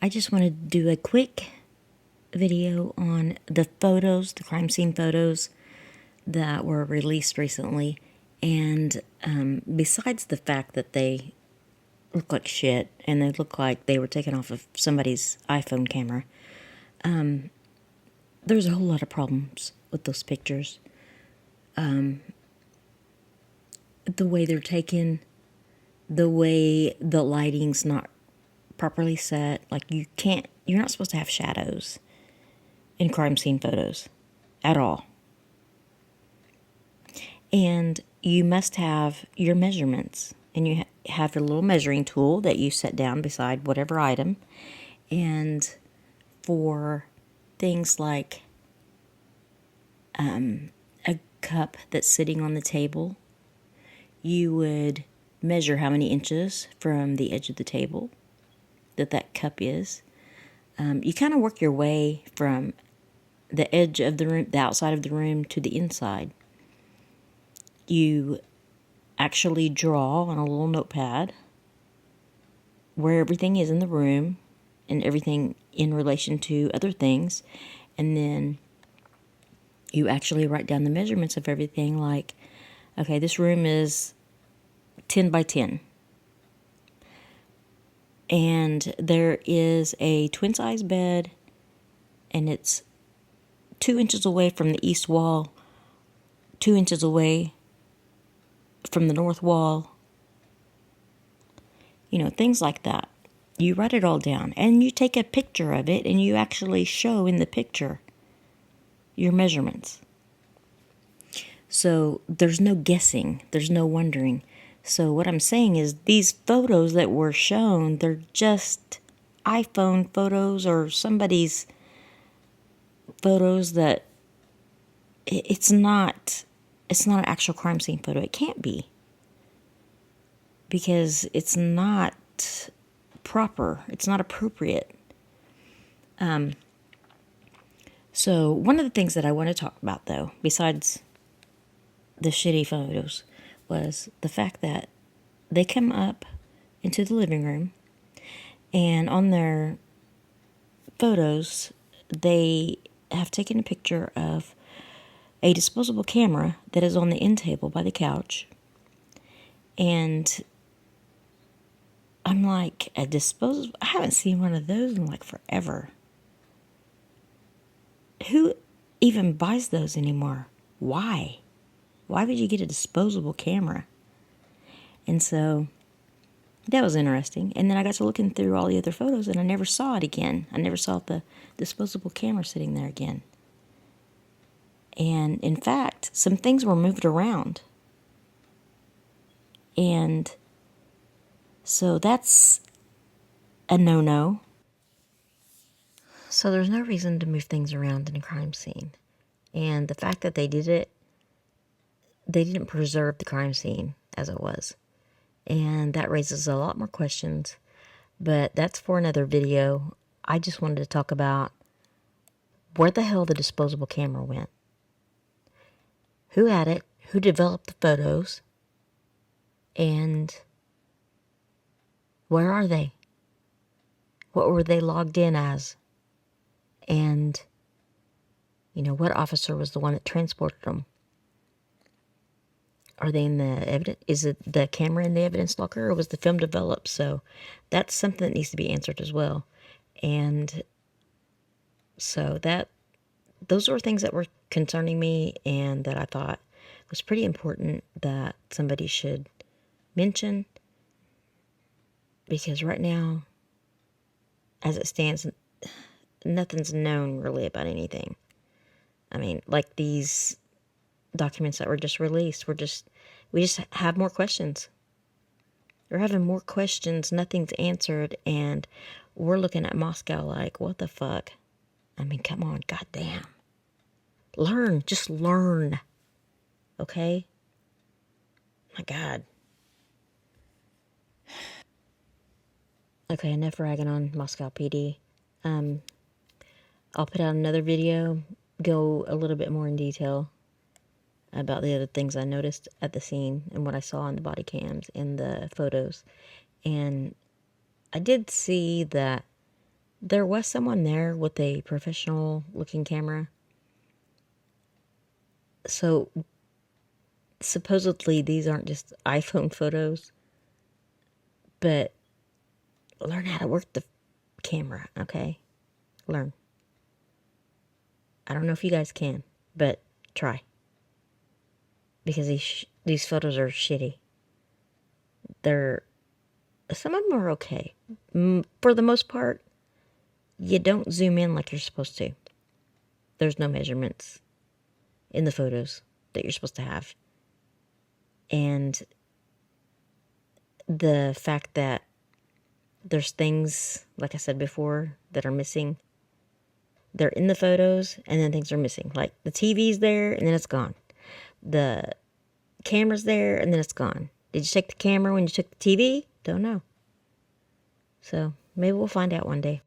I just want to do a quick video on the photos, the crime scene photos that were released recently. And besides the fact that they look like shit and they look like they were taken off of somebody's iPhone camera, there's a whole lot of problems with those pictures. The way they're taken, the way the lighting's not properly set. Like you're not supposed to have shadows in crime scene photos at all. And you must have your measurements, and you have your little measuring tool that you set down beside whatever item. And for things like a cup that's sitting on the table, you would measure how many inches from the edge of the table that cup is. You kind of work your way from the edge of the room, the outside of the room, to the inside. You actually draw on a little notepad where everything is in the room and everything in relation to other things. And then you actually write down the measurements of everything, like, okay, this room is 10 by 10. And there is a twin size bed, and it's 2 inches away from the east wall, 2 inches away from the north wall. You know, things like that. You write it all down, and you take a picture of it, and you actually show in the picture your measurements. So there's no guessing, there's no wondering. So what I'm saying is these photos that were shown, they're just iPhone photos or somebody's photos that it's not an actual crime scene photo. It can't be, because it's not proper. It's not appropriate. So one of the things that I want to talk about, though, besides the shitty photos, was the fact that they come up into the living room, and on their photos, they have taken a picture of a disposable camera that is on the end table by the couch. And I'm like, a disposable? I haven't seen one of those in like forever. Who even buys those anymore? Why? Why would you get a disposable camera? And so that was interesting. And then I got to looking through all the other photos, and I never saw it again. I never saw the disposable camera sitting there again. And in fact, some things were moved around. And so that's a no-no. So there's no reason to move things around in a crime scene. And the fact that they did it, they didn't preserve the crime scene as it was. And that raises a lot more questions. But that's for another video. I just wanted to talk about where the hell the disposable camera went. Who had it? Who developed the photos? And where are they? What were they logged in as? And, you know, what officer was the one that transported them? Are they in the evidence? Is it the camera in the evidence locker, or was the film developed? So that's something that needs to be answered as well. And so those were things that were concerning me, and that I thought was pretty important that somebody should mention. Because right now, as it stands, nothing's known really about anything. I mean, like these documents that were just released, we just have more questions. We're having more questions, nothing's answered, and we're looking at Moscow like, what the fuck? I mean, come on, goddamn. Learn, just learn. Okay? My God. Okay, enough ragging on Moscow PD. I'll put out another video, go a little bit more in detail about the other things I noticed at the scene and what I saw in the body cams and the photos. And I did see that There was someone there with a professional looking camera. So supposedly these aren't just iPhone photos, but learn how to work the camera, okay? Learn. I don't know if you guys can, but try. Because these photos are shitty. Some of them are okay. For the most part, you don't zoom in like you're supposed to. There's no measurements in the photos that you're supposed to have. And the fact that there's things, like I said before, that are missing. They're in the photos, and then things are missing. Like the TV's there, and then it's gone. The camera's there, and then it's gone. Did you take the camera when you took the TV? Don't know. So maybe we'll find out one day.